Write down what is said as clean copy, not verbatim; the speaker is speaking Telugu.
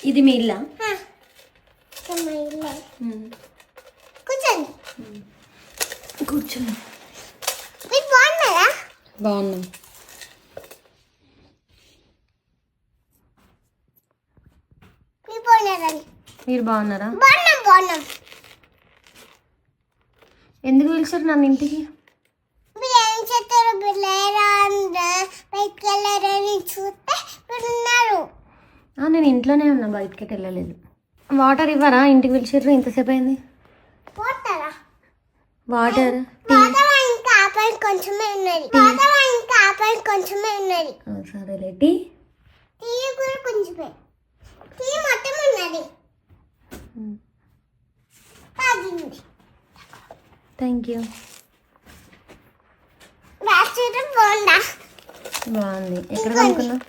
ఇది మీ ఇల్లా? కూర్చోండి. కూర్చోండి. మీరు బాగున్నారా? బాగున్నాం. మీరు బాగున్నారా? బాగున్నాం. ఎందుకు పిలిచారు నన్ను ఇంటికి? మీరు ఏం చేస్తారు? బయటికి వెళ్ళారని చూస్తే మీరు ఉన్నారు. నేను ఇంట్లోనే ఉన్నా, బయటకి వెళ్ళలేదు. వాటర్ ఇవ్వరా? ఇంటికి పిలిచారు, ఇంతసేపు అయింది. వాటర్ ఇంకా కొంచెమే ఉన్నది. సరేలే. టీ కూడా కొంచెమే. టీ మొత్తం ఉన్నది. Thank you. బాగుందా? బాగుంది. ఎక్కడ కొనుక్కున్నావు?